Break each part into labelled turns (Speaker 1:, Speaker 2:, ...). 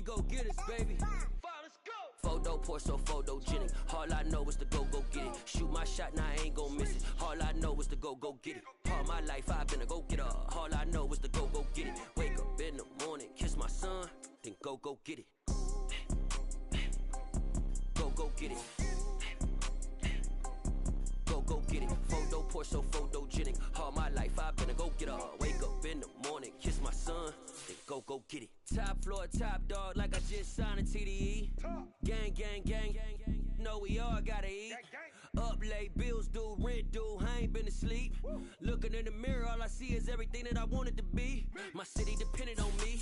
Speaker 1: go get us, baby. Let's go. Photo pour so photogenic. All I know is to go get it. Shoot my shot, now I ain't gon' miss it. All I know is to go get it. All my life I've been a go-getter. All I know is to go get it. Wake up in the morning, kiss my son, then go get it. Go get it. Go get it. Photo pour so photogenic. All my life I've been a go-getter. Wake up in the morning, kiss my son, then go get it. Top floor, top dog, like I just signed a TDE. Gang, know we all gotta eat. Up late, bills due, rent due, I ain't been asleep. Looking in the mirror, all I see is everything that I wanted to be. My city depended on me,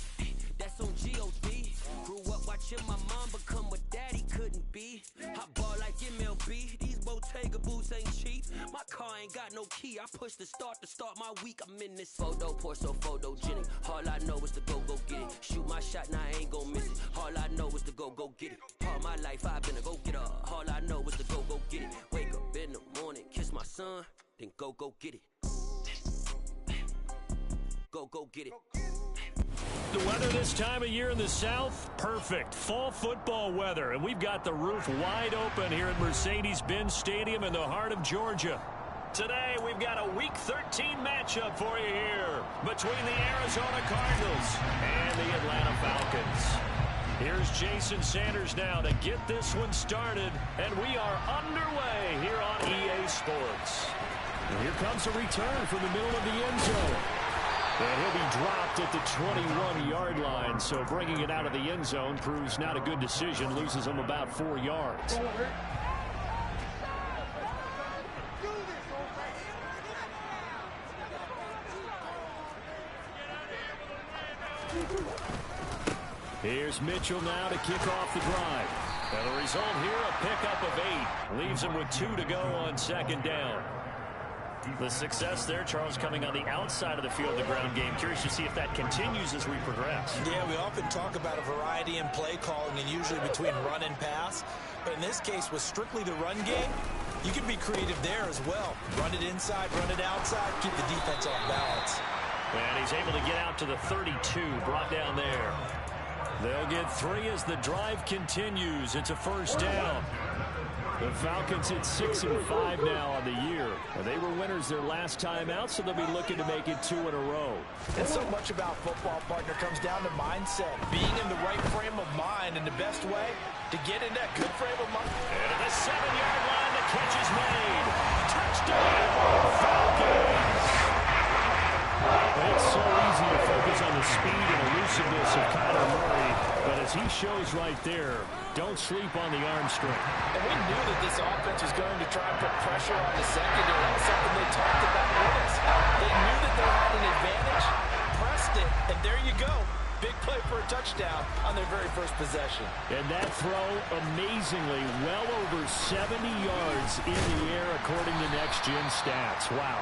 Speaker 1: that's on G.O.D. Grew up watching my mom become what daddy couldn't be. I ball like MLB, these Bottega boots ain't cheap. My car ain't got no key, I push the start to start my week. I'm in this photo pour so photogenic. All I know is to go get it. Shoot my shot, now I ain't gon' miss it. All I know is to go get it. All my life I've been a go-getter. All I know is to go get it. Wake up in the morning, kiss my son, then go get it. Go get it.
Speaker 2: The weather this time of year in the South, perfect. Fall football weather, and we've got the roof wide open here at Mercedes-Benz Stadium in the heart of Georgia. Today, we've got a Week 13 matchup for you here between the Arizona Cardinals and the Atlanta Falcons. Here's Jason Sanders now to get this one started, and we are underway here on EA Sports. And here comes a return from the middle of the end zone. And he'll be dropped at the 21-yard line, so bringing it out of the end zone proves not a good decision, loses him about 4 yards. Here's Mitchell now to kick off the drive. And the result here, a pickup of 8. Leaves him with 2 to go on second down. The success there, Charles, coming on the outside of the field, the ground game. Curious to see if that continues as we progress.
Speaker 3: Yeah, we often talk about a variety in play calling and usually between run and pass. But in this case, with strictly the run game, you can be creative there as well. Run it inside, run it outside, keep the defense off balance.
Speaker 2: And he's able to get out to the 32, brought down there. They'll get 3 as the drive continues. It's a first down. The Falcons at 6-5 now on the year. They were winners their last time out, so they'll be looking to make it 2 in a row.
Speaker 3: And so much about football, partner, comes down to mindset. Being in the right frame of mind, and the best way to get in that good frame of mind.
Speaker 2: And at the 7-yard line, the catch is made. Touchdown, Falcons! It's so easy to focus on the speed and elusiveness of Kyler Murray, but as he shows right there, don't sleep on the arm strength.
Speaker 3: And we knew that this offense was going to try and put pressure on the secondary. That was something they talked about with us. They knew that they had an advantage, pressed it, and there you go. Big play for a touchdown on their very first possession.
Speaker 2: And that throw, amazingly, well over 70 yards in the air according to Next Gen Stats. Wow.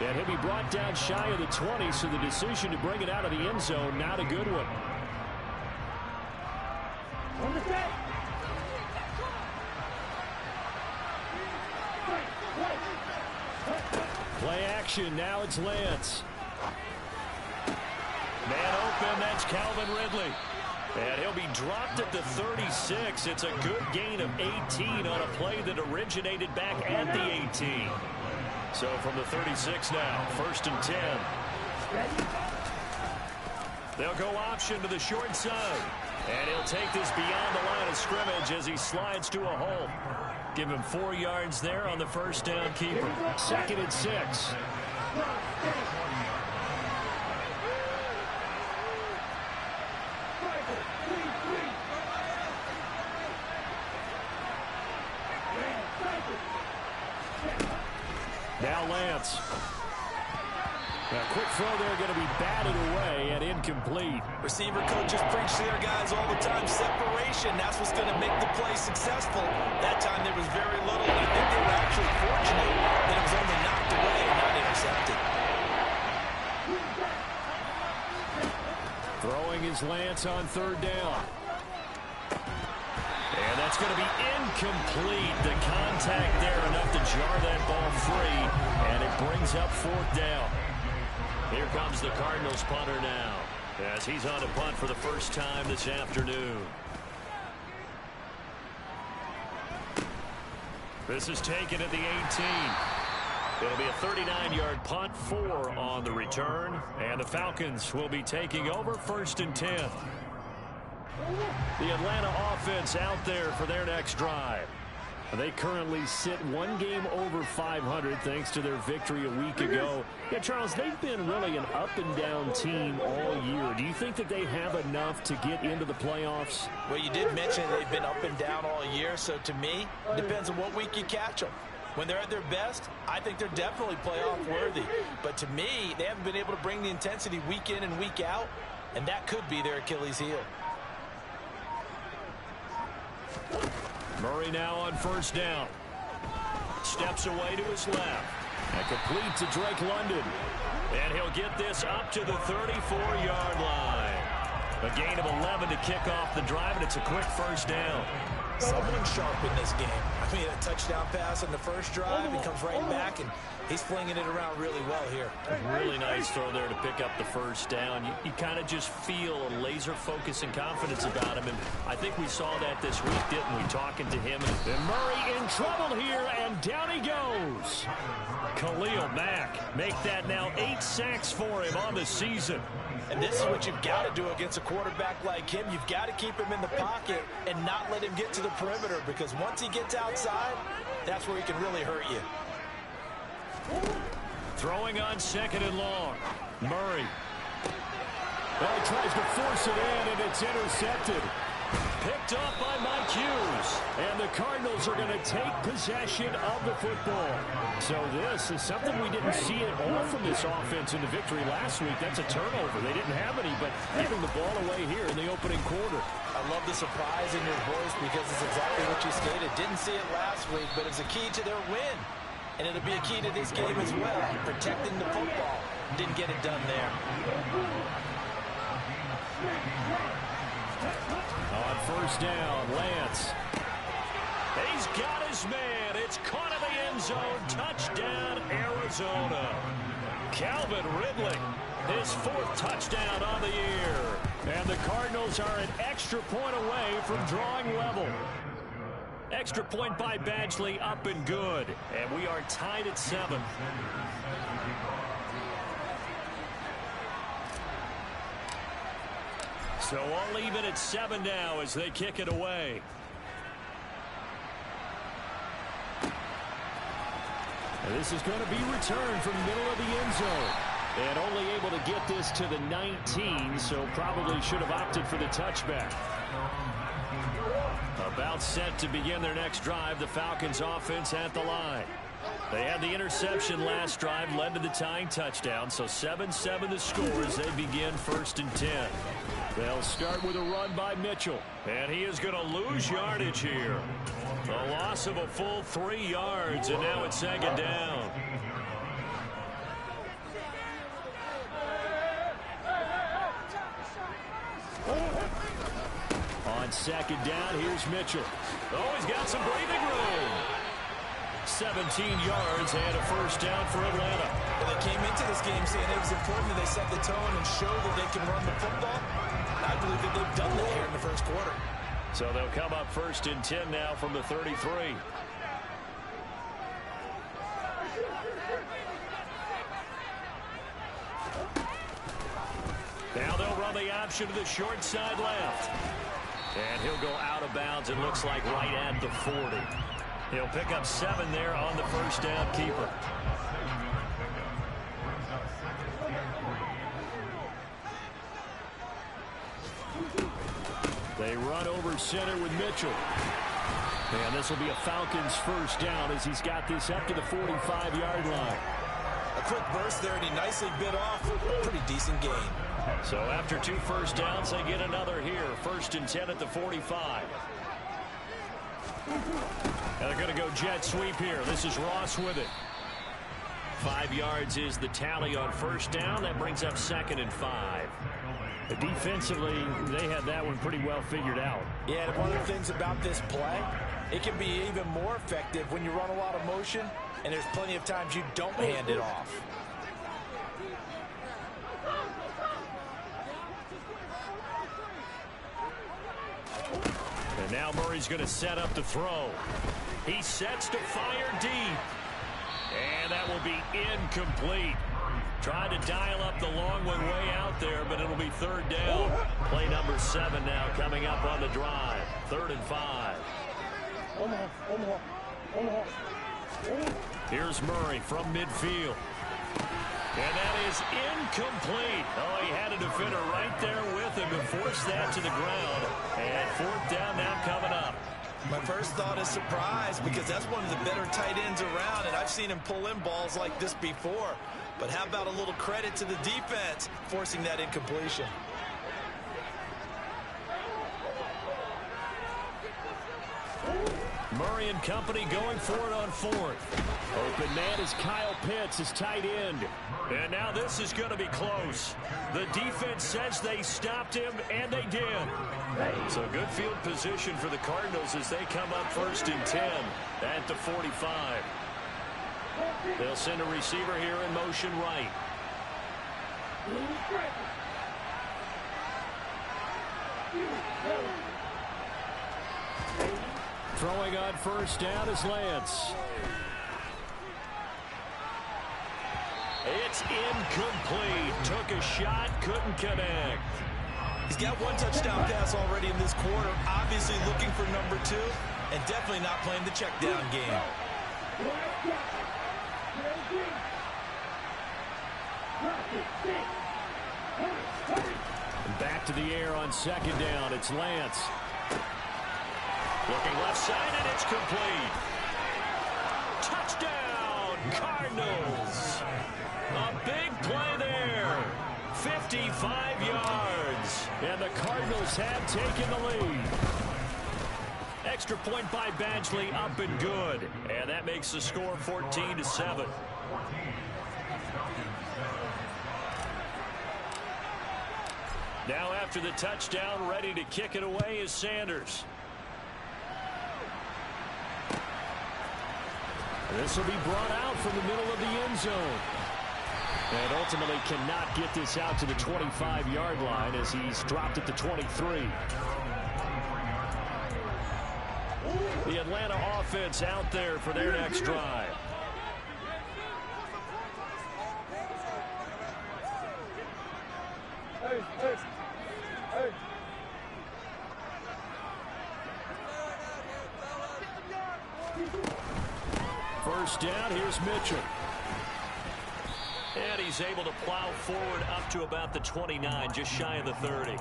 Speaker 2: And he'll be brought down shy of the 20, so the decision to bring it out of the end zone, not a good one. Play action, now it's Lance. Man open, that's Calvin Ridley. And he'll be dropped at the 36. It's a good gain of 18 on a play that originated back at the 18. So from the 36 now, 1st and 10. They'll go option to the short side. And he'll take this beyond the line of scrimmage as he slides to a hole. Give him 4 yards there on the first down keeper. 2nd and 6. Now Lance. A quick throw there going to be batted away and incomplete.
Speaker 3: Receiver coaches preach to their guys all the time. Separation, that's what's going to make the play successful. That time there was very little, and I think they were actually fortunate that it was only knocked away and not intercepted.
Speaker 2: Throwing is Lance on 3rd down. And that's going to be incomplete. The contact there enough to jar that ball free, and it brings up 4th down. Here comes the Cardinals punter now. as he's on a punt for the first time this afternoon. This is taken at the 18. It'll be a 39-yard punt, 4 on the return, and the Falcons will be taking over 1st and 10. The Atlanta offense out there for their next drive. They currently sit 1 game over 500 thanks to their victory a week ago. Yeah, Charles, they've been really an up-and-down team all year. Do you think that they have enough to get into the playoffs?
Speaker 3: Well, you did mention they've been up and down all year, so to me, it depends on what week you catch them. When they're at their best, I think they're definitely playoff worthy. But to me, they haven't been able to bring the intensity week in and week out, and that could be their Achilles heel.
Speaker 2: Murray now on 1st down. Steps away to his left. And complete to Drake London. And he'll get this up to the 34-yard line. A gain of 11 to kick off the drive, and it's a quick 1st down.
Speaker 3: Someone sharp in this game. I mean, a touchdown pass on the first drive. He comes right back, and he's flinging it around really well here.
Speaker 2: Really nice throw there to pick up the 1st down. You kind of just feel a laser focus and confidence about him, and I think we saw that this week, didn't we, talking to him. And Murray in trouble here, and down he goes. Khalil Mack make that now 8 sacks for him on the season.
Speaker 3: And this is what you've got to do against a quarterback like him. You've got to keep him in the pocket and not let him get to the perimeter, because once he gets outside, that's where he can really hurt you.
Speaker 2: Throwing on 2nd and long. Murray. Well, he tries to force it in, and it's intercepted. Picked up by Mike Hughes. And the Cardinals are going to take possession of the football. So this is something we didn't see at all from this offense in the victory last week. That's a turnover. They didn't have any, but giving the ball away here in the opening quarter.
Speaker 3: I love the surprise in your voice, because it's exactly what you stated. Didn't see it last week, but it's a key to their win. And it'll be a key to this game as well, protecting the football. Didn't get it done there.
Speaker 2: On 1st down, Lance. He's got his man. It's caught in the end zone. Touchdown, Arizona. Calvin Ridley, his 4th touchdown on the year. And the Cardinals are an extra point away from drawing level. Extra point by Badgley, up and good. And we are tied at 7. So all even at 7 now as they kick it away. And this is going to be returned from the middle of the end zone. And only able to get this to the 19, so probably should have opted for the touchback. About set to begin their next drive, the Falcons offense at the line. They had the interception last drive, led to the tying touchdown, so 7-7 the score as they begin 1st and 10. They'll start with a run by Mitchell, and he is going to lose yardage here. A loss of a full 3 yards, and now it's 2nd down. On 2nd down, here's Mitchell. Oh, he's got some breathing room. 17 yards and a 1st down for Atlanta.
Speaker 3: Well, they came into this game saying it was important that they set the tone and show that they can run the football. I believe that they've done that here in the 1st quarter.
Speaker 2: So they'll come up 1st and 10 now from the 33. Now they'll run the option to the short side left. And he'll go out of bounds, it looks like right at the 40. He'll pick up 7 there on the 1st down keeper. They run over center with Mitchell. And this will be a Falcons 1st down as he's got this up to the 45-yard line.
Speaker 3: A quick burst there, and he nicely bit off. A pretty decent gain.
Speaker 2: So after 2 1st downs, they get another here. 1st and 10 at the 45. And they're going to go jet sweep here. This is Ross with it. 5 yards is the tally on 1st down. That brings up 2nd and 5. Defensively, they had that one pretty well figured out.
Speaker 3: Yeah, and one of the things about this play, it can be even more effective when you run a lot of motion, and there's plenty of times you don't hand it off.
Speaker 2: And now Murray's going to set up the throw. He sets to fire deep. And that will be incomplete. Trying to dial up the long one way out there, but it'll be third down. Play number 7 now coming up on the drive. 3rd and 5. Here's Murray from midfield. And that is incomplete. Oh, he had a defender right there with him to force that to the ground. And 4th down now coming up.
Speaker 3: My first thought is surprise, because that's one of the better tight ends around, and I've seen him pull in balls like this before. But how about a little credit to the defense forcing that incompletion?
Speaker 2: Murray and company going for it on 4th. Open man is Kyle Pitts, his tight end. And now this is going to be close. The defense says they stopped him, and they did. So good field position for the Cardinals as they come up 1st and 10 at the 45. They'll send a receiver here in motion right. Throwing on 1st down is Lance. It's incomplete. Took a shot, couldn't connect.
Speaker 3: He's got 1 touchdown pass already in this quarter. Obviously looking for number 2, and definitely not playing the check down game.
Speaker 2: Back to the air on 2nd down. It's Lance. Looking left side, and it's complete. Touchdown, Cardinals. A big play there. 55 yards. And the Cardinals have taken the lead. Extra point by Badgley, up and good. And that makes the score 14-7. Now after the touchdown, ready to kick it away is Sanders. This will be brought out from the middle of the end zone. And ultimately cannot get this out to the 25-yard line as he's dropped at the 23. The Atlanta offense out there for their next drive. First down, here's Mitchell. And he's able to plow forward up to about the 29, just shy of the 30.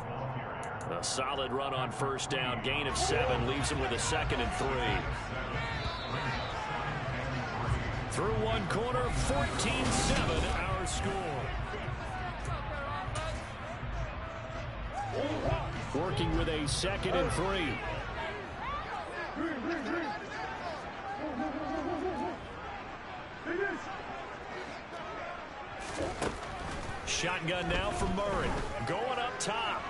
Speaker 2: A solid run on 1st down. Gain of 7 leaves him with a 2nd and 3. Through one corner, 14-7 our score. Working with a 2nd and 3. Shotgun now for Murray. Going up top.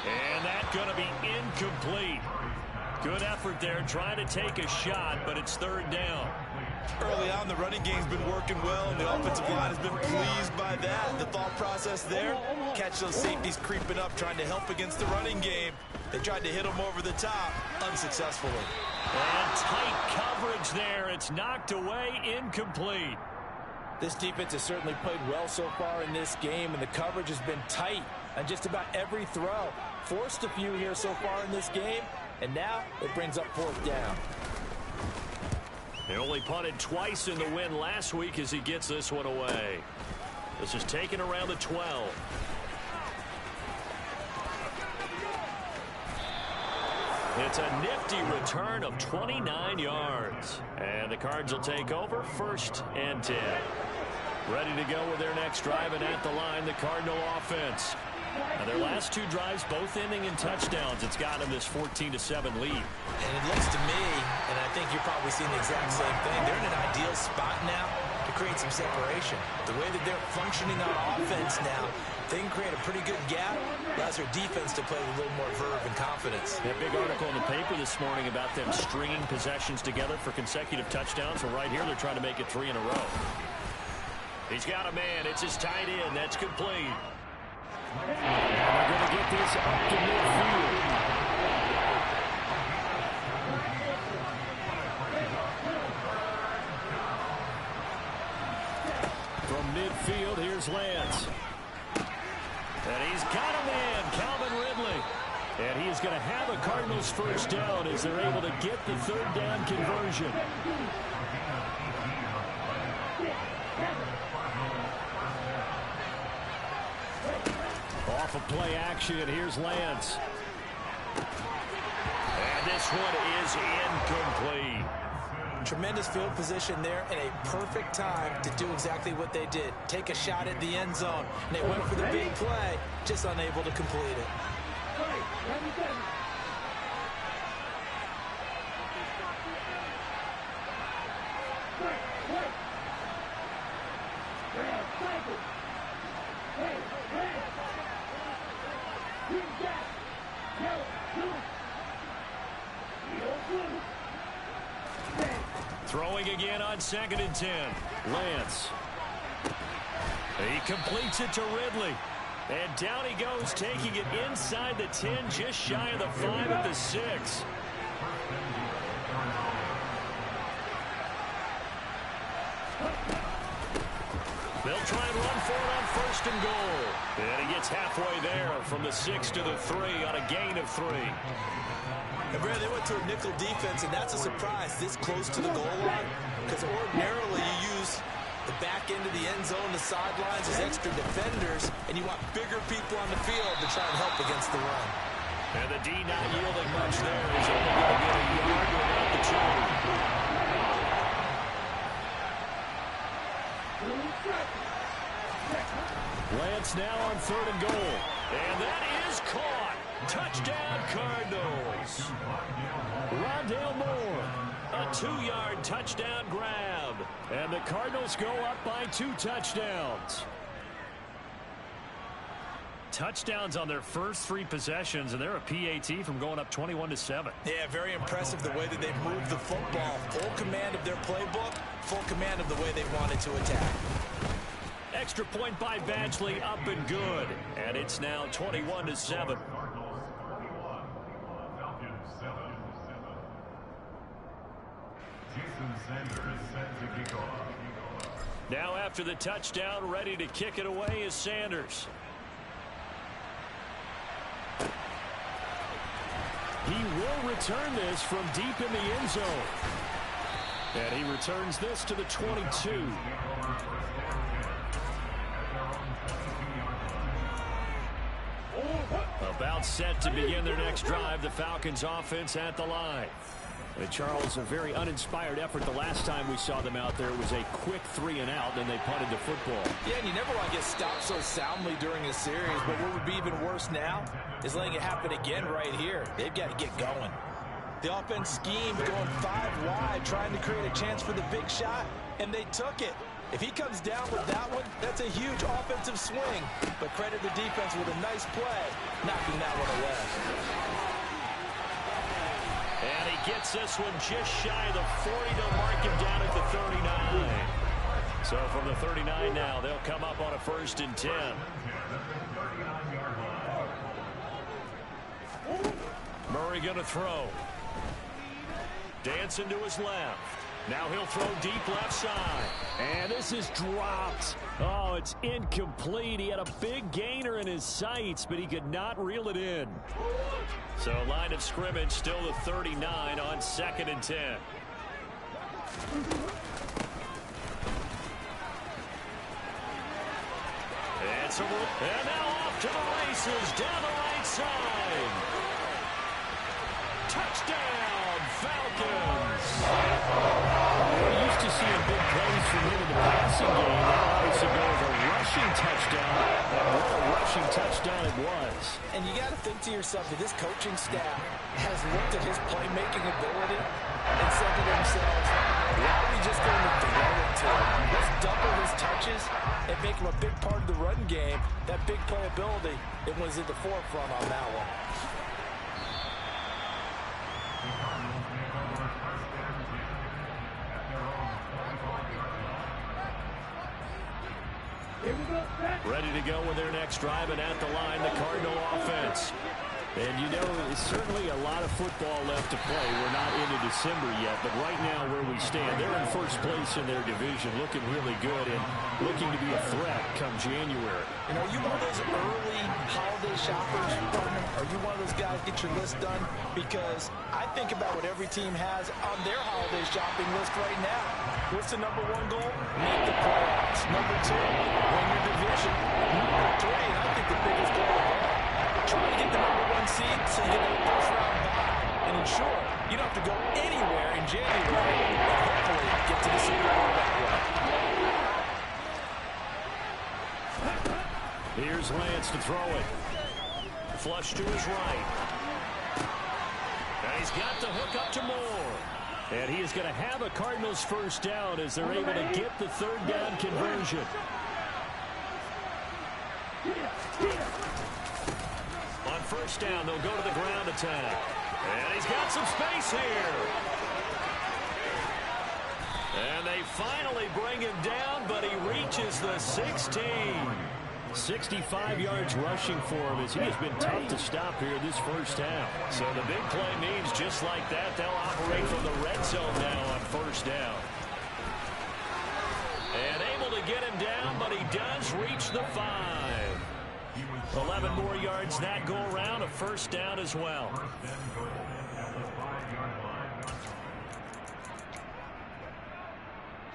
Speaker 2: And that's going to be incomplete. Good effort there trying to take a shot, but it's 3rd down.
Speaker 3: Early on, the running game's been working well, and the offensive line has been pleased by that. The thought process there, catch those safeties creeping up, trying to help against the running game. They tried to hit them over the top, unsuccessfully.
Speaker 2: And tight coverage there. It's knocked away, incomplete.
Speaker 3: This defense has certainly played well so far in this game, and the coverage has been tight on just about every throw. Forced a few here so far in this game, and now it brings up 4th down.
Speaker 2: They only punted twice in the win last week as he gets this one away. This is taken around the 12. It's a nifty return of 29 yards. And the Cards will take over 1st and 10. Ready to go with their next drive, and at the line, the Cardinal offense. Now their last 2 drives, both ending in touchdowns. It's got them this 14-7 lead.
Speaker 3: And it looks to me, and I think you're probably seeing the exact same thing, they're in an ideal spot now to create some separation. The way that they're functioning on offense now, they can create a pretty good gap. Allows their defense to play with a little more verve and confidence.
Speaker 2: That big article in the paper this morning about them stringing possessions together for consecutive touchdowns. Well, right here, they're trying to make it 3 in a row. He's got a man. It's his tight end. That's complete. And they're going to get this up to midfield. And he's got him in, Calvin Ridley. And he is going to have a Cardinals first down as they're able to get the third down conversion. Off of play action, here's Lance. And this one is incomplete.
Speaker 3: Tremendous field position there and a perfect time to do exactly what they did. Take a shot at the end zone. And they went for the big play, just unable to complete it.
Speaker 2: Throwing again on 2nd and 10. Lance. He completes it to Ridley. And down he goes, taking it inside the 10, just shy of the 5 at the 6. They'll try and run for it on 1st and goal. And he gets halfway there from the 6 to the 3 on a gain of 3.
Speaker 3: And Brad, they went to a nickel defense, and that's a surprise this close to the goal line, because ordinarily you use the back end of the end zone, the sidelines as extra defenders, and you want bigger people on the field to try and help against the run.
Speaker 2: And the D not yielding much there. He's only going to get a yard without the charge. Lance now on 3rd and goal. And that is caught. Touchdown, Cardinals. Rondale Moore, a 2-yard touchdown grab. And the Cardinals go up by 2 touchdowns. Touchdowns on their first 3 possessions, and they're a PAT from going up 21-7.
Speaker 3: Yeah, very impressive the way that they've moved the football. Full command of their playbook, full command of the way they wanted to attack.
Speaker 2: Extra point by Badgley, up and good. And it's now 21-7. Now after the touchdown, ready to kick it away is Sanders. He will return this from deep in the end zone. And he returns this to the 22. About set to begin their next drive. The Falcons offense at the line. And Charles, a very uninspired effort the last time we saw them out there. It was a quick 3 and out, then they punted the football.
Speaker 3: Yeah, and you never want to get stopped so soundly during a series, but what would be even worse now is letting it happen again right here. They've got to get going. The offense schemed going 5 wide, trying to create a chance for the big shot, and they took it. If he comes down with that one, that's a huge offensive swing. But credit the defense with a nice play, knocking that one away.
Speaker 2: And he gets this one just shy of the 40. They'll mark him down at the 39. So from the 39 now, they'll come up on a 1st and 10. Murray going to throw. Dancing to his left. Now he'll throw deep left side. And this is dropped. Oh, it's incomplete. He had a big gainer in his sights, but he could not reel it in. So line of scrimmage still the 39 on 2nd and 10. And now off to the races down the right side. Touchdown, Falcons. We're used to seeing big plays from him in the passing game. Now obviously goes a rushing touchdown. And what a rushing touchdown it was.
Speaker 3: And you got to think to yourself that this coaching staff has looked at his playmaking ability and said to themselves, why are we just going to throw it to him? Let's double his touches and make him a big part of the run game. That big playability, it was at the forefront on that one.
Speaker 2: Ready to go with their next drive, and at the line, the Cardinal offense. And you know, there's certainly a lot of football left to play. We're not into December yet, but right now where we stand, they're in first place in their division, looking really good and looking to be a threat come January.
Speaker 3: You know, you want those early holiday shoppers, partner? Are you one of those guys get your list done? Because I think about what every team has on their holiday shopping list right now. What's the number one goal? Make the playoffs. Number two, win your division. Number three, and I think the biggest goal of all, trying to get the number one seed so you get that first round bye and ensure you don't have to go anywhere in January and hopefully get to the Super Bowl that way.
Speaker 2: Here's Lance to throw it. Flush to his right. And he's got the hook up to Moore. And he is going to have a Cardinals first down as they're able to get the third down conversion. On first down, they'll go to the ground attack. And he's got some space here. And they finally bring him down, but he reaches the 16. 65 yards rushing for him as he has been tough to stop here this first half. So the big play means just like that, they'll operate from the red zone now on first down. And able to get him down, but he does reach the 5. 11 more yards that go around, a first down as well.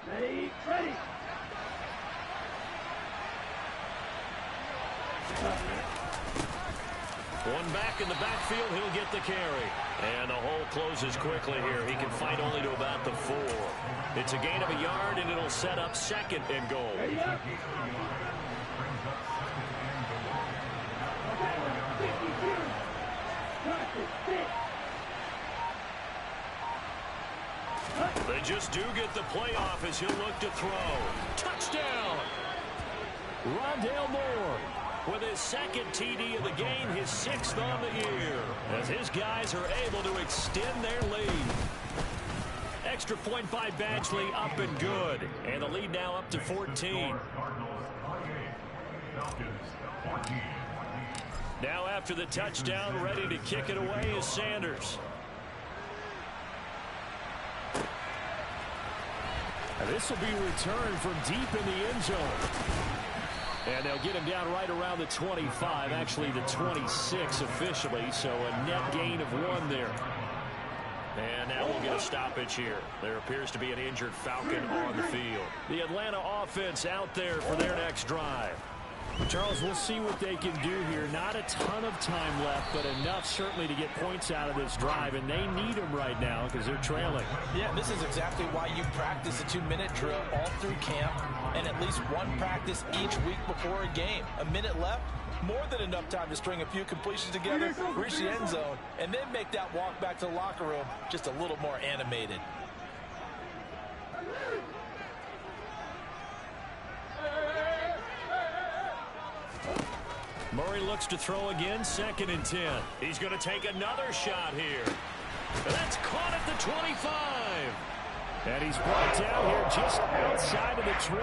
Speaker 4: Ready.
Speaker 2: One back in the backfield, he'll get the carry. And the hole closes quickly here. He can fight only to about the 4. It's a gain of a yard, and it'll set up second and goal. They just do get the playoff as he'll look to throw. Touchdown! Rondale Moore with his second TD of the game, his 6th on the year, as his guys are able to extend their lead. Extra point by Badgley, up and good. And the lead now up to 14. Now after the touchdown, ready to kick it away is Sanders. And this will be returned from deep in the end zone. And they'll get him down right around the 25, actually the 26 officially, so a net gain of 1 there. And now we'll get a stoppage here. There appears to be an injured Falcon on the field. The Atlanta offense out there for their next drive. Charles, we'll see what they can do here. Not a ton of time left, but enough certainly to get points out of this drive, and they need them right now because they're trailing.
Speaker 3: Yeah, this is exactly why you practice a 2-minute drill all through camp and at least one practice each week before a game. A minute left, more than enough time to string a few completions together, reach the end zone, and then make that walk back to the locker room just a little more animated.
Speaker 2: Murray looks to throw again, 2nd and 10. He's going to take another shot here. That's caught at the 25. And he's brought down here just outside of the 20.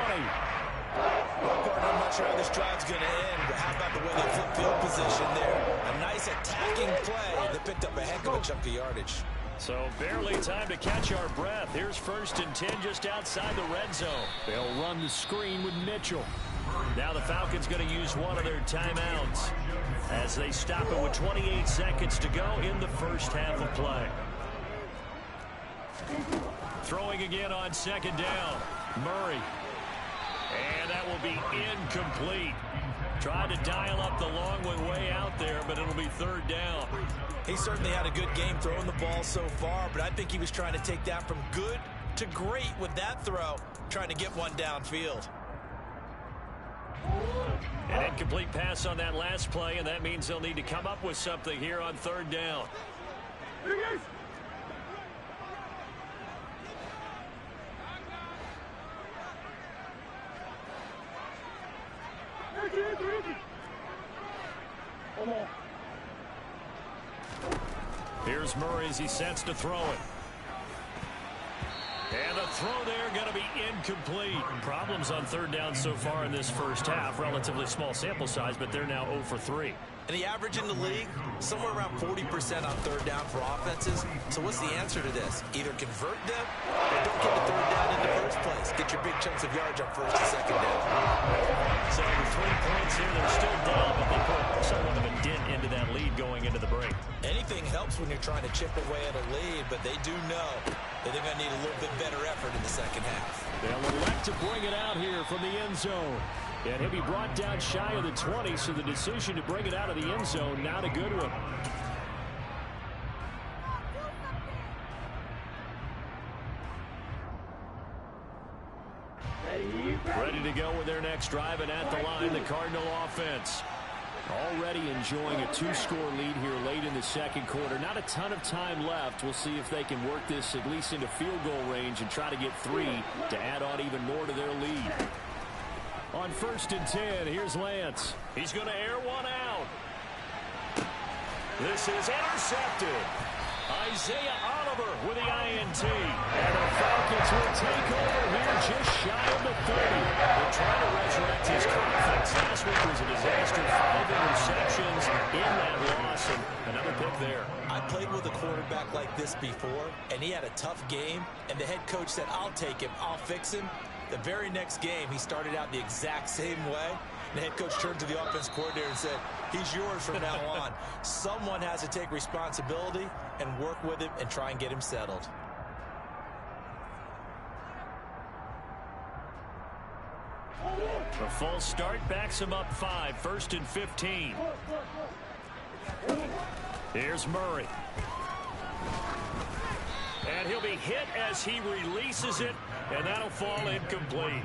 Speaker 3: Well, partner, I'm not sure how this drive's going to end, but how about the way they flip field position there? A nice attacking play that picked up a heck of a chunk of yardage.
Speaker 2: So barely time to catch our breath. Here's 1st and 10 just outside the red zone. They'll run the screen with Mitchell. Now the Falcons going to use one of their timeouts as they stop it with 28 seconds to go in the first half of play. Throwing again on 2nd down. Murray. And that will be incomplete. Tried to dial up the long one way out there, but it'll be 3rd down.
Speaker 3: He certainly had a good game throwing the ball so far, but I think he was trying to take that from good to great with that throw, trying to get one downfield.
Speaker 2: An incomplete pass on that last play, and that means they'll need to come up with something here on 3rd down. Here's Murray as he sets to throw it. And the throw there going to be incomplete. Problems on 3rd down so far in this first half. Relatively small sample size, but they're now 0 for 3.
Speaker 3: And the average in the league, somewhere around 40% on 3rd down for offenses. So what's the answer to this? Either convert them or don't get the 3rd down in the first place. Get your big chunks of yards on 1st and 2nd down.
Speaker 2: So the 3 points here, they're still down, but they put somewhat of a dent
Speaker 3: helps when you're trying to chip away at a lead, but they do know that they're going to need a little bit better effort in the second half.
Speaker 2: They'll elect to bring it out here from the end zone. And he'll be brought down shy of the 20, so the decision to bring it out of the end zone, not a good one. Ready to go with their next drive, and at the line, the Cardinal offense. Already enjoying a 2-score lead here late in the second quarter. Not a ton of time left. We'll see if they can work this at least into field goal range and try to get 3 to add on even more to their lead. On 1st and 10, here's Lance. He's going to air one out. This is intercepted. Isaiah Oliver with the INT. And the Falcons will take over here just shy of the 30. They're trying to resurrect his confidence. Last week was a disaster. 5 interceptions in that loss, and another pick there.
Speaker 3: I played with a quarterback like this before, and he had a tough game, and the head coach said, I'll take him, I'll fix him. The very next game, he started out the exact same way. The head coach turned to the offense coordinator and said, he's yours from now on. Someone has to take responsibility and work with him and try and get him settled.
Speaker 2: A false start backs him up 5, 1st and 15. Here's Murray. And he'll be hit as he releases it, and that'll fall incomplete.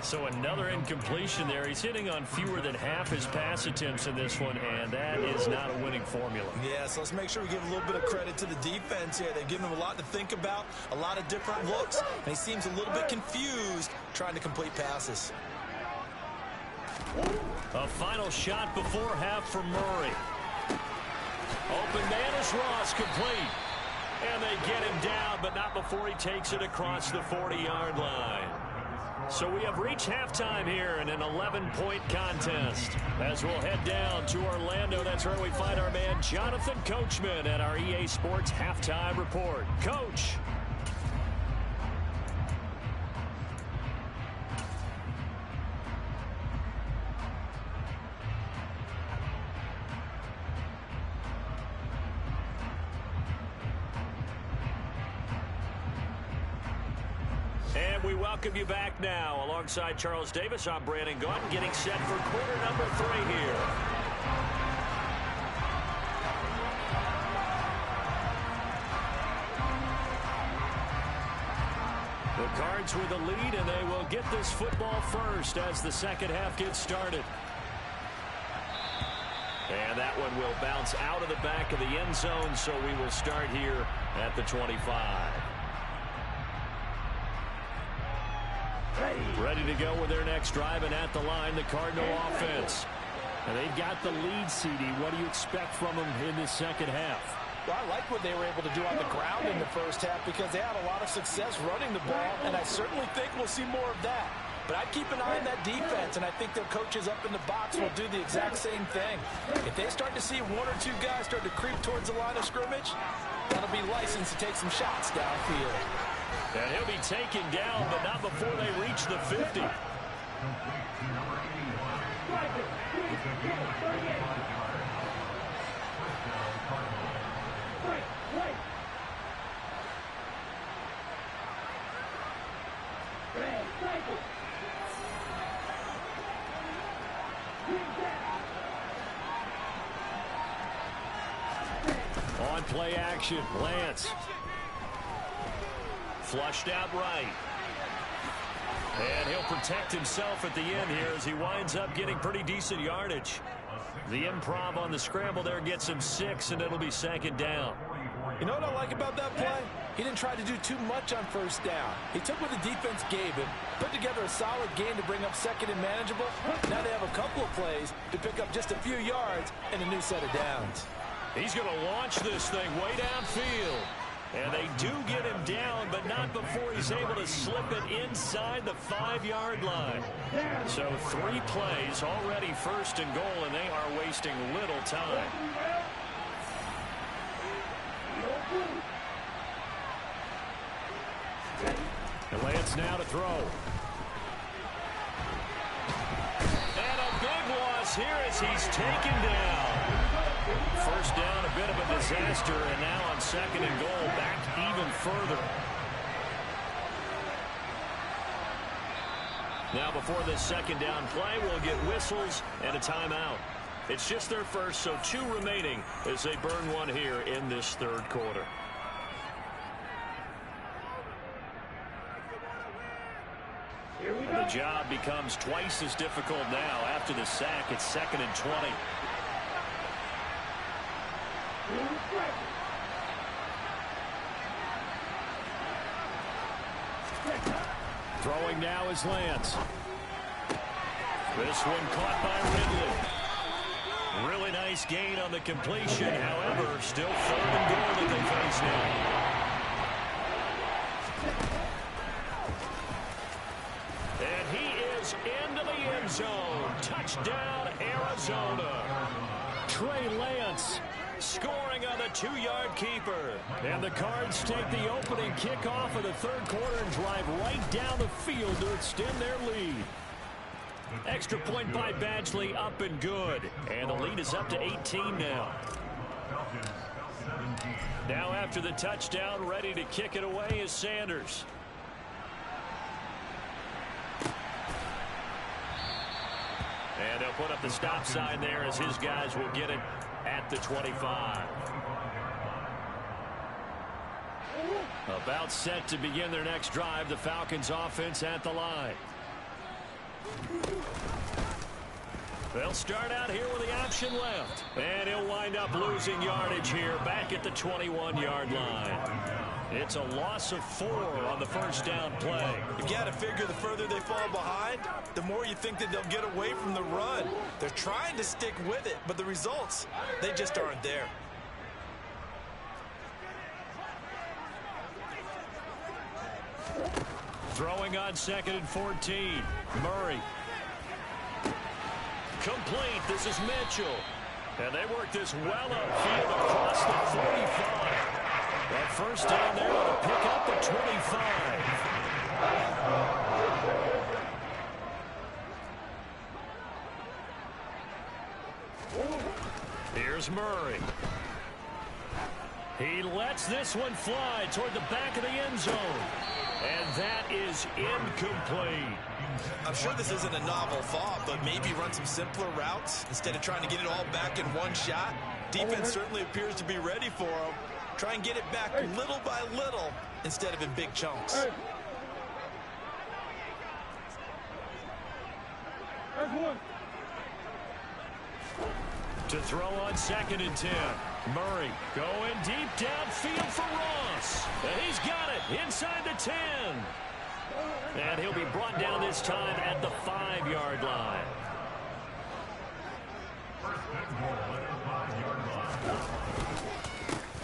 Speaker 2: So another incompletion there. He's hitting on fewer than half his pass attempts in this one, and that is not a winning formula.
Speaker 3: Yeah, so let's make sure we give a little bit of credit to the defense here. They've given him a lot to think about, a lot of different looks, and he seems a little bit confused trying to complete passes.
Speaker 2: A final shot before half from Murray. Open man is Ross, complete. And they get him down, but not before he takes it across the 40-yard line. So we have reached halftime here in an 11-point contest. As we'll head down to Orlando, that's where we find our man Jonathan Coachman at our EA Sports Halftime Report. Coach. And we welcome you back now. Alongside Charles Davis, I'm Brandon Gaudin, getting set for quarter number 3 here. The Cards with a lead, and they will get this football first as the second half gets started. And that one will bounce out of the back of the end zone, so we will start here at the 25. Ready to go with their next drive, and at the line, the Cardinal offense. And they've got the lead, CD. What do you expect from them in this second half?
Speaker 3: Well, I like what they were able to do on the ground in the first half because they had a lot of success running the ball, and I certainly think we'll see more of that. But I'd keep an eye on that defense, and I think their coaches up in the box will do the exact same thing. If they start to see 1 or 2 guys start to creep towards the line of scrimmage, that'll be licensed to take some shots downfield.
Speaker 2: And he'll be taken down, but not before they reach the 50. On play action, Lance. Flushed out right. And he'll protect himself at the end here as he winds up getting pretty decent yardage. The improv on the scramble there gets him 6, and it'll be second down.
Speaker 3: You know what I like about that play? He didn't try to do too much on first down. He took what the defense gave him, put together a solid game to bring up second and manageable. Now they have a couple of plays to pick up just a few yards and a new set of downs.
Speaker 2: He's going to launch this thing way downfield. And they do get him down, but not before he's able to slip it inside the 5-yard line. So 3 plays already first and goal, and they are wasting little time. And Lance now to throw. And a big loss here as he's taken down. first down, a bit of a disaster, and now on second and goal, back even further. Now before this second down play, we'll get whistles and a timeout. It's just their first, so 2 remaining as they burn one here in this third quarter. And the job becomes twice as difficult now. After the sack, it's second and 20. Throwing now is Lance. This one caught by Ridley. Really nice gain on the completion. However, still third and goal that they face now. And he is into the end zone. Touchdown, Arizona. Trey Lance scoring on the 2-yard keeper. And the Cards take the opening kickoff of the third quarter and drive right down the field to extend their lead. Extra point by Badgley, up and good. And the lead is up to 18 now. Now after the touchdown, ready to kick it away is Sanders. And they'll put up the stop sign there as his guys will get it at the 25. About set to begin their next drive. The Falcons offense at the line. They'll start out here with the option left. And he'll wind up losing yardage here back at the 21-yard line. It's a loss of 4 on the first down play.
Speaker 3: You got to figure the further they fall behind, the more you think that they'll get away from the run. They're trying to stick with it, but the results, they just aren't there.
Speaker 2: Throwing on second and 14. Murray. Complete. This is Mitchell. And they work this well upfield across the 45. That first down there to pick up the 25. Here's Murray. He lets this one fly toward the back of the end zone. And that is incomplete.
Speaker 3: I'm sure this isn't a novel thought, but maybe run some simpler routes instead of trying to get it all back in one shot. Defense certainly appears to be ready for him. Try and get it back little by little instead of in big chunks.
Speaker 2: To throw on second and 10. Murray going deep downfield for Ross. And he's got it inside the 10. And he'll be brought down this time at the 5-yard line.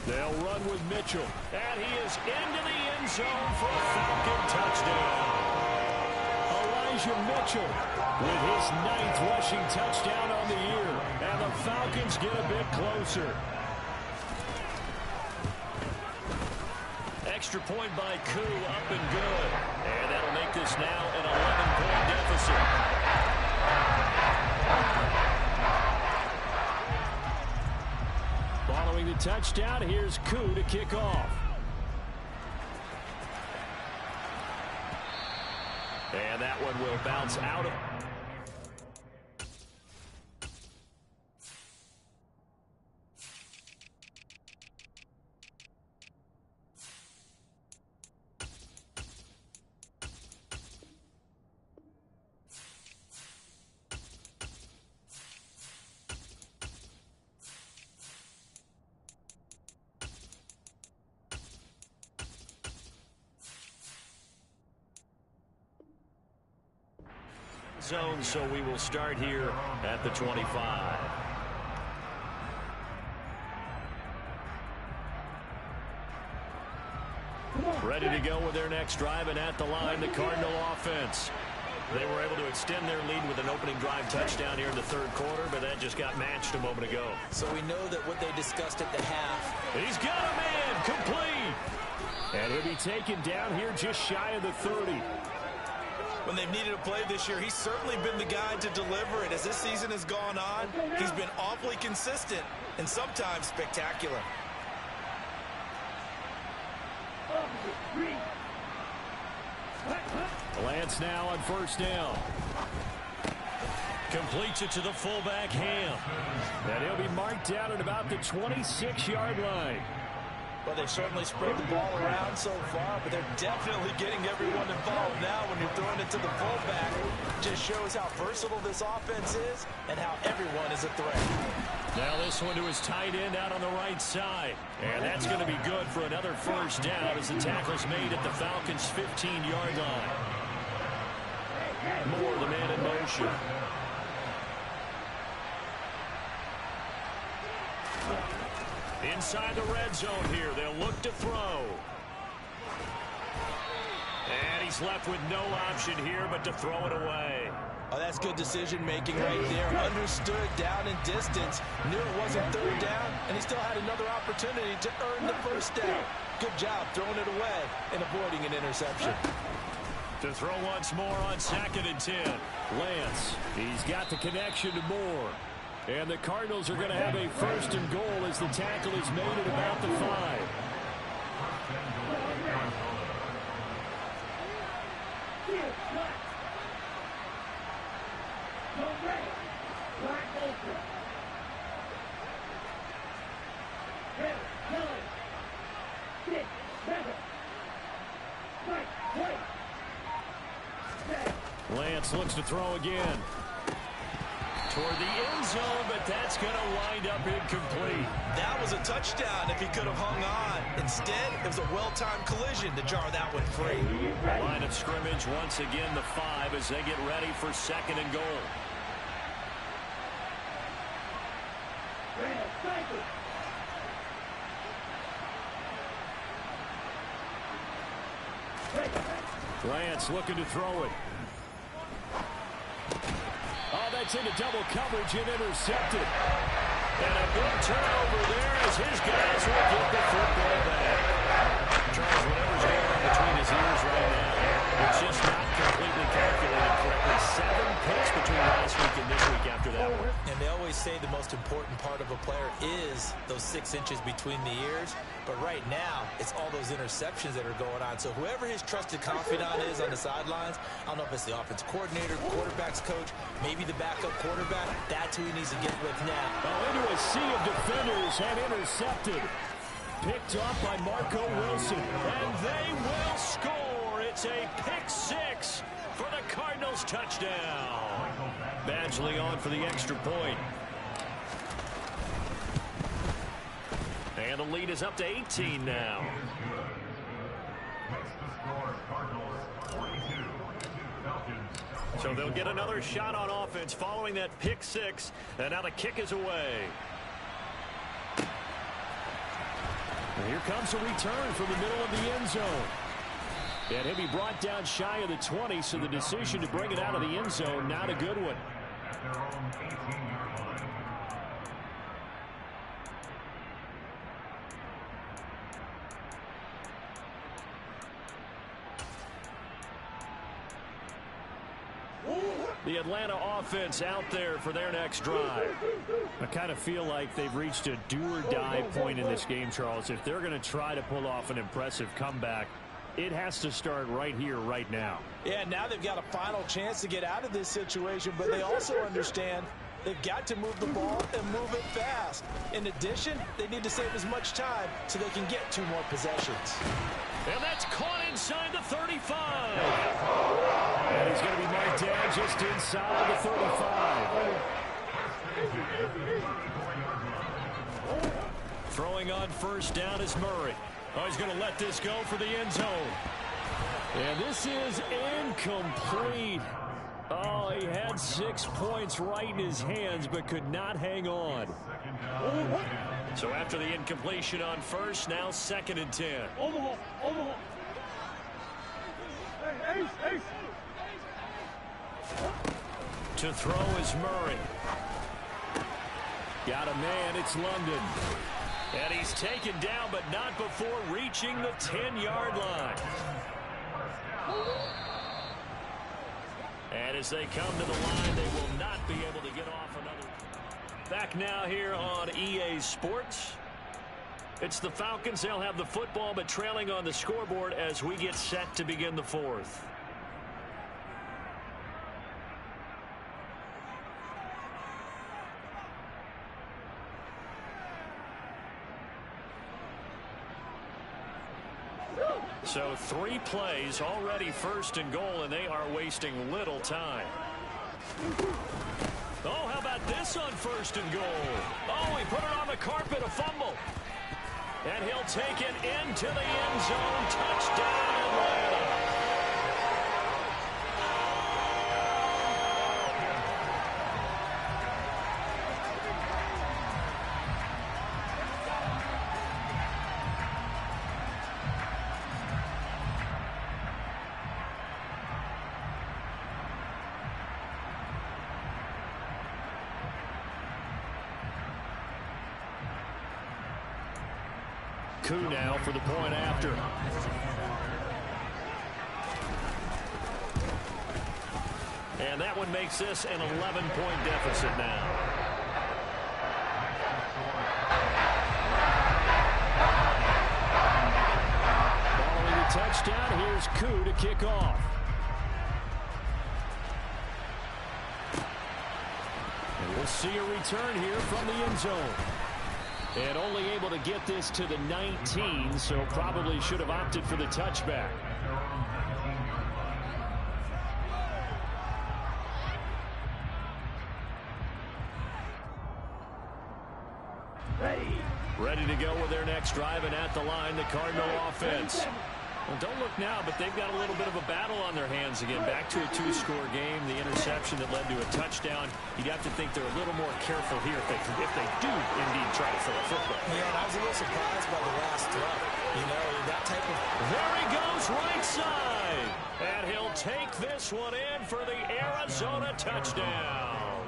Speaker 2: They'll run with Mitchell. And he is into the end zone for a Falcon touchdown. Elijah Mitchell with his 9th rushing touchdown on the year. And the Falcons get a bit closer. Extra point by Koo, up and good. And that'll make this now an 11-point deficit. Following the touchdown, here's Koo to kick off. And that one will bounce out of... zone, so we will start here at the 25. Ready to go with their next drive, and at the line, the Cardinal offense. They were able to extend their lead with an opening drive touchdown here in the third quarter, but that just got matched a moment ago.
Speaker 3: So we know that what they discussed at the half.
Speaker 2: He's got a man, complete. And he'll be taken down here just shy of the 30.
Speaker 3: When they've needed a play this year, he's certainly been the guy to deliver it. As this season has gone on, he's been awfully consistent and sometimes spectacular.
Speaker 2: Lance now on first down. Completes it to the fullback, Ham. And he'll be marked down at about the 26-yard line.
Speaker 3: Well, they've certainly spread the ball around so far, but they're definitely getting everyone involved now when you're throwing it to the fullback. Just shows how versatile this offense is and how everyone is a threat.
Speaker 2: Now this one to his tight end out on the right side. And that's going to be good for another first down as the tackle's made at the Falcons' 15-yard line. Moore, the man in motion. Inside the red zone here. They'll look to throw. And he's left with no option here but to throw it away.
Speaker 3: Oh, that's good decision-making right there. Understood down and distance. Knew it wasn't third down, and he still had another opportunity to earn the first down. Good job throwing it away and avoiding an interception.
Speaker 2: To throw once more on 2nd and 10. Lance, he's got the connection to Moore. And the Cardinals are going to have a first and goal as the tackle is made at about the 5. Lance looks to throw again. Toward the end zone, but that's going to wind up incomplete.
Speaker 3: That was a touchdown if he could have hung on. Instead, it was a well-timed collision to jar that one free.
Speaker 2: Line of scrimmage once again the 5 as they get ready for 2nd and goal. Lance looking to throw it. Oh, that's into double coverage and intercepted. And a big turnover there as his guys will get the football back. Charles, whatever's going on between his ears right now, it's just not completely calculated correctly. 7 picks between last week and this week after that one.
Speaker 3: And they always say the most important part of a player is those 6 inches between the ears. But right now, it's all those interceptions that are going on. So whoever his trusted confidant is on the sidelines, I don't know if it's the offense coordinator, quarterback's coach, maybe the backup quarterback, that's who he needs to get with now.
Speaker 2: Oh, into a sea of defenders and intercepted. Picked off by Marco Wilson. And they will score. It's a pick 6 for the Cardinals touchdown. Badgley on for the extra point. And the lead is up to 18 now. So they'll get another shot on offense following that pick 6. And now the kick is away. And here comes a return from the middle of the end zone. And he'll be brought down shy of the 20, so the decision to bring it out of the end zone, not a good one. The Atlanta offense out there for their next drive. I kind of feel like they've reached a do-or-die point in this game, Charles. If they're going to try to pull off an impressive comeback, it has to start right here, right now.
Speaker 3: Yeah, now they've got a final chance to get out of this situation, but they also understand they've got to move the ball and move it fast. In addition, they need to save as much time so they can get 2 more possessions.
Speaker 2: And that's caught inside the 35. And he's going to be marked down just inside the 35. Throwing on first down is Murray. Oh, he's going to let this go for the end zone. And this is incomplete. Oh, he had 6 points right in his hands, but could not hang on. So after the incompletion on first, now 2nd and 10. To throw is Murray. Got a man, it's London. And he's taken down, but not before reaching the 10-yard line. And as they come to the line, they will not be able to get off another. Back now here on EA Sports. It's the Falcons. They'll have the football, but trailing on the scoreboard as we get set to begin the fourth. So 3 plays, already first and goal, and they are wasting little time. Oh, how about this on first and goal? Oh, he put it on the carpet, a fumble. And he'll take it into the end zone. Touchdown, Atlanta. Now for the point after. And that one makes this an 11-point deficit now. Following the touchdown, here's Koo to kick off. And we'll see a return here from the end zone. And only able to get this to the 19, so probably should have opted for the touchback. Ready to go with their next drive, and at the line, the Cardinal offense. Well, don't look now, but they've got a little bit of a battle on their hands again. Back to a 2-score game. The interception that led to a touchdown. You'd have to think they're a little more careful here if they do indeed try to throw a football.
Speaker 3: Yeah, and I was a little surprised by the last throw. You know, that type of...
Speaker 2: There he goes, right side. And he'll take this one in for the Arizona touchdown.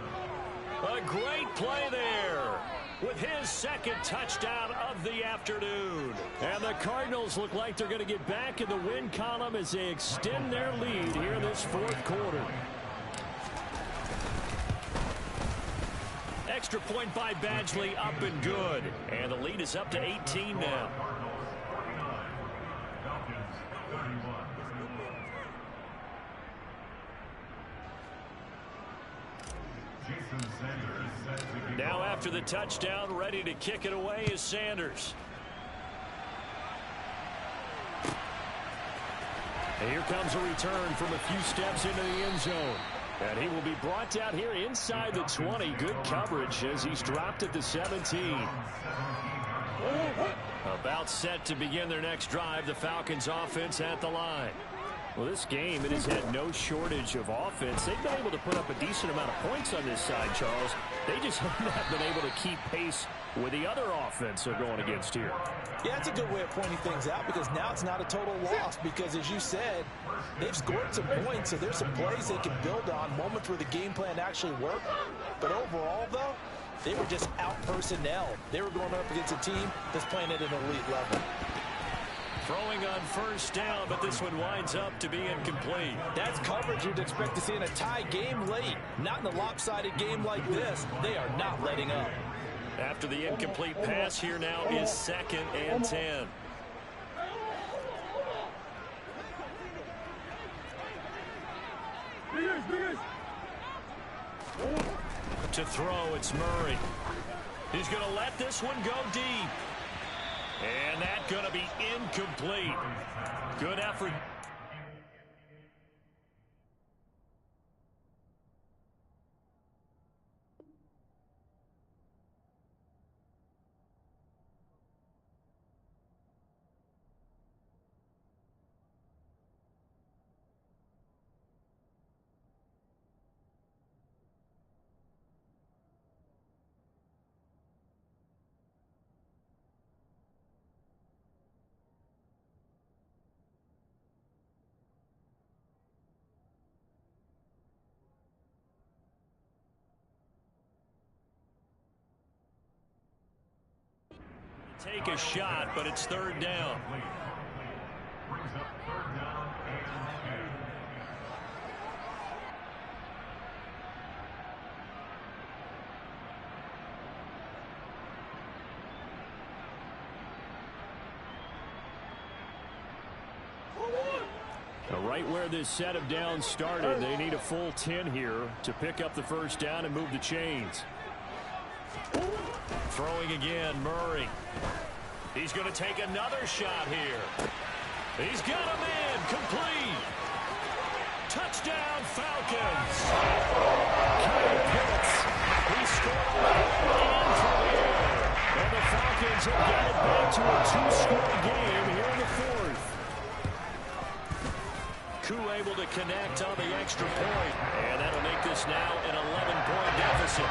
Speaker 2: A great play there, with his second touchdown of the afternoon. And the Cardinals look like they're going to get back in the win column as they extend their lead here in this fourth quarter. Extra point by Badgley, up and good. And the lead is up to 18 now. Now after the touchdown, ready to kick it away is Sanders. And here comes a return from a few steps into the end zone. And he will be brought out here inside the 20. Good coverage as he's dropped at the 17. About set to begin their next drive, the Falcons offense at the line. Well, this game, it has had no shortage of offense. They've been able to put up a decent amount of points on this side, Charles. They just have not been able to keep pace with the other offense they're going against here.
Speaker 3: Yeah, it's a good way of pointing things out, because now it's not a total loss, because as you said, they've scored some points, so there's some plays they can build on, moments where the game plan actually worked. But overall, though, they were just out personnel. They were going up against a team that's playing at an elite level.
Speaker 2: Throwing on first down, but this one winds up to be incomplete.
Speaker 3: That's coverage you'd expect to see in a tie game late. Not in a lopsided game like this. They are not letting up.
Speaker 2: After the incomplete pass, here now is 2nd and 10. To throw, it's Murray. He's going to let this one go deep. And that's going to be incomplete. Good effort. Take a shot, but it's 3rd down. Right where this set of downs started, they need a full 10 here to pick up the first down and move the chains. Throwing again, Murray. He's going to take another shot here. He's got a man, complete. Touchdown, Falcons. Kyle Pitts. He scored and through the air. And the Falcons have got it back to a two-score game here in the fourth. Koo able to connect on the extra point. And that'll make this now an 11-point deficit.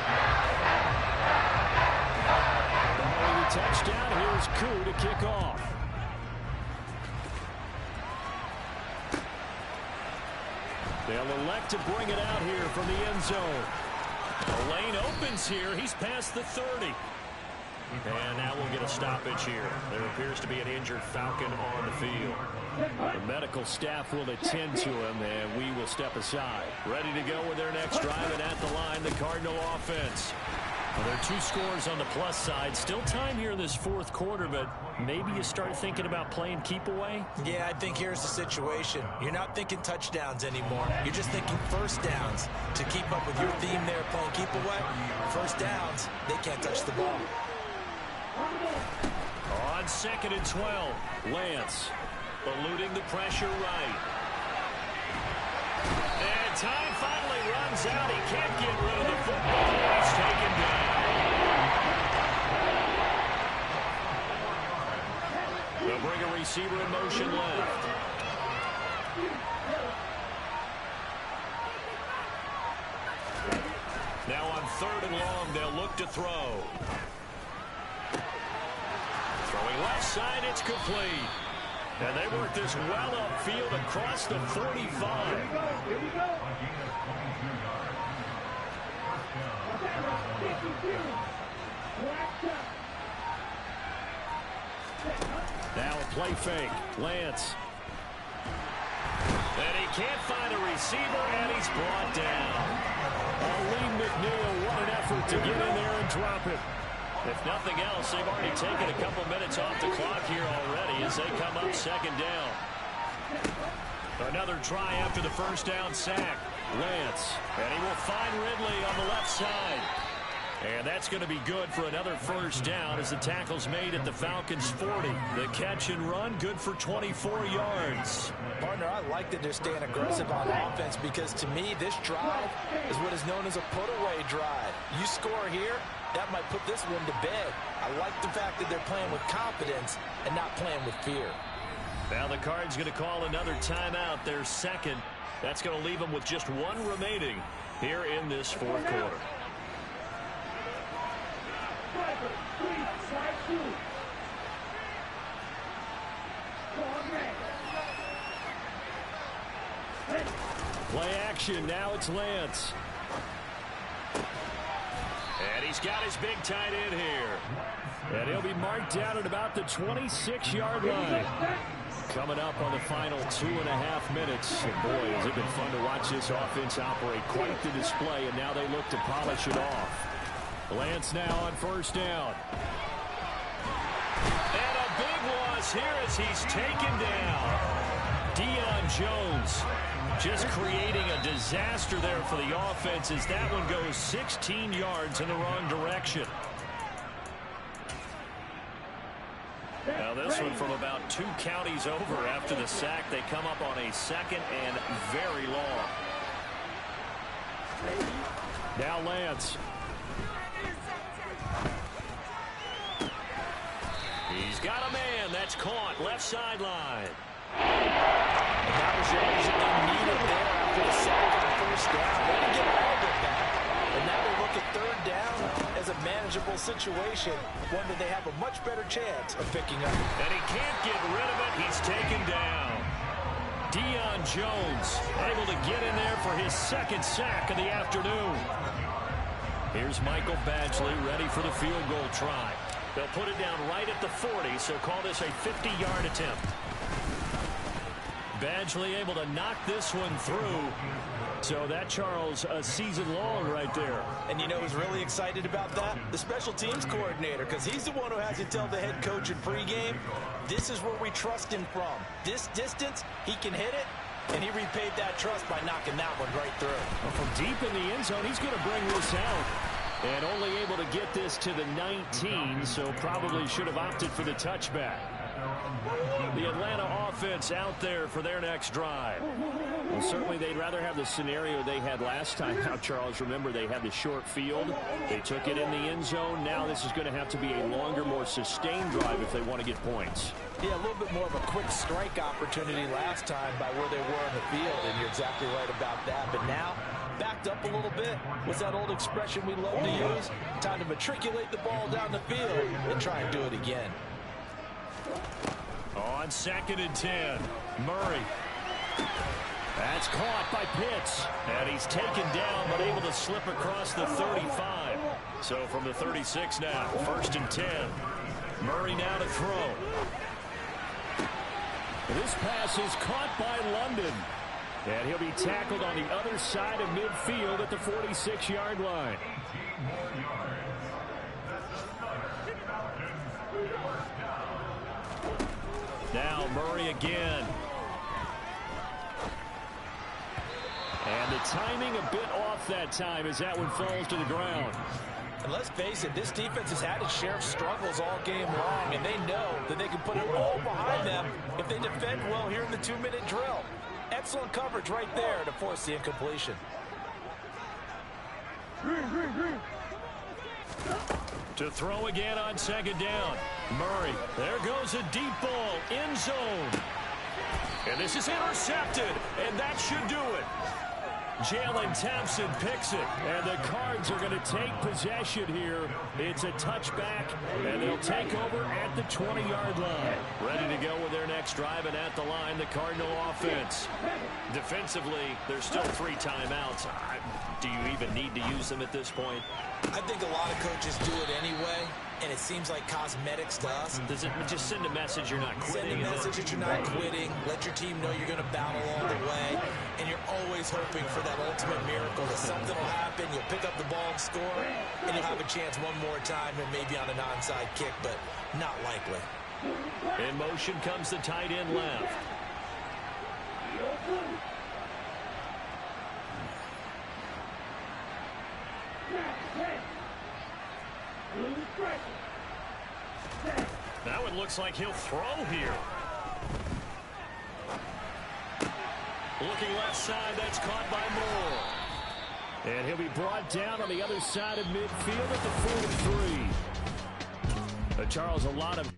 Speaker 2: Following the touchdown, here's Koo to kick off. They'll elect to bring it out here from the end zone. The lane opens here. He's past the 30. And now we'll get a stoppage here. There appears to be an injured Falcon on the field. The medical staff will attend to him, and we will step aside. Ready to go with their next drive, and at the line, the Cardinal offense. Well, there are 2 scores on the plus side. Still time here in this fourth quarter, but maybe you start thinking about playing keep away?
Speaker 3: Yeah, I think here's the situation. You're not thinking touchdowns anymore. You're just thinking first downs. To keep up with your theme there, playing keep away, first downs, they can't touch the ball.
Speaker 2: On 2nd and 12, Lance eluding the pressure right. And time finally runs out. He can't get rid of the football. He's taken down. They'll bring a receiver in motion left. Now on 3rd and long, they'll look to throw. Throwing left side, it's complete. And they work this well upfield across the 45. Now a play fake. Lance. And he can't find a receiver, and he's brought down. Lee McNeil, what an effort to get in there and drop it. If nothing else, they've already taken a couple minutes off the clock here already as they come up 2nd down. Another try after the first down sack. Lance, and he will find Ridley on the left side. And that's going to be good for another first down as the tackle's made at the Falcons' 40. The catch and run, good for 24 yards.
Speaker 3: Partner, I like that they're staying aggressive on offense because to me, this drive is what is known as a put-away drive. You score here, that might put this one to bed. I like the fact that they're playing with confidence and not playing with fear.
Speaker 2: Now the Cards going to call another timeout, their second. That's going to leave them with just 1 remaining here in this fourth quarter. Play action, now it's Lance. And he's got his big tight end here. And he'll be marked down at about the 26-yard line. Coming up on the final 2.5 minutes. And boy, has it been fun to watch this offense operate. Quite the display, and now they look to polish it off. Lance now on first down. And a big loss here as he's taken down. Deion Jones just creating a disaster there for the offense as that one goes 16 yards in the wrong direction. Now this one from about 2 counties over after the sack. They come up on a 2nd and very long. Now Lance. He's got a man. That's caught. Left sideline.
Speaker 3: And that was the exit they needed there after the sack on first down. They didn't get all of it back. And now they look at 3rd down as a manageable situation, one that they have a much better chance of picking up.
Speaker 2: And he can't get rid of it. He's taken down. Deion Jones able to get in there for his 2nd sack of the afternoon. Here's Michael Badgley ready for the field goal try. They'll put it down right at the 40, so call this a 50-yard attempt. Badgley able to knock this one through. So that, Charles, a season long right there.
Speaker 3: And you know who's really excited about that? The special teams coordinator, because he's the one who has to tell the head coach in pregame, this is where we trust him from. This distance, he can hit it, and he repaid that trust by knocking that one right through.
Speaker 2: Well, from deep in the end zone, he's going to bring this out. And only able to get this to the 19, so probably should have opted for the touchback. The Atlanta offense out there for their next drive. Well, certainly they'd rather have the scenario they had last time out, Charles. Remember, they had the short field. They took it in the end zone. Now this is going to have to be a longer, more sustained drive if they want to get points.
Speaker 3: Yeah, a little bit more of a quick strike opportunity last time by where they were in the field, and you're exactly right about that. But now, backed up a little bit. What's that old expression we love to use? Time to matriculate the ball down the field and try and do it again.
Speaker 2: On 2nd and 10, Murray. That's caught by Pitts. And he's taken down, but able to slip across the 35. So from the 36 now, 1st and 10. Murray now to throw. This pass is caught by London. And he'll be tackled on the other side of midfield at the 46-yard line. Now Murray again. And the timing a bit off that time as that one falls to the ground.
Speaker 3: And let's face it, this defense has had its share of struggles all game long, and they know that they can put it all behind them if they defend well here in the 2-minute drill. Excellent coverage right there to force the incompletion.
Speaker 2: To throw again on 2nd down. Murray. There goes a deep ball. End zone. And this is intercepted. And that should do it. Jalen Thompson picks it. And the Cards are going to take possession here. It's a touchback. And they'll take over at the 20-yard line. Ready to go with their next drive. And at the line, the Cardinal offense. Defensively, there's still 3 timeouts. Do you even need to use them at this point?
Speaker 3: I think a lot of coaches do it anyway, and it seems like cosmetics to us.
Speaker 2: Does it just send a message you're not quitting?
Speaker 3: Send a message that you're not quitting. Let your team know you're going to battle all the way, and you're always hoping for that ultimate miracle that something will happen, you'll pick up the ball and score, and you'll have a chance one more time and maybe on an onside kick, but not likely.
Speaker 2: In motion comes the tight end left. Now it looks like he'll throw here. Looking left side, that's caught by Moore. And he'll be brought down on the other side of midfield at the 43. Charles, a lot of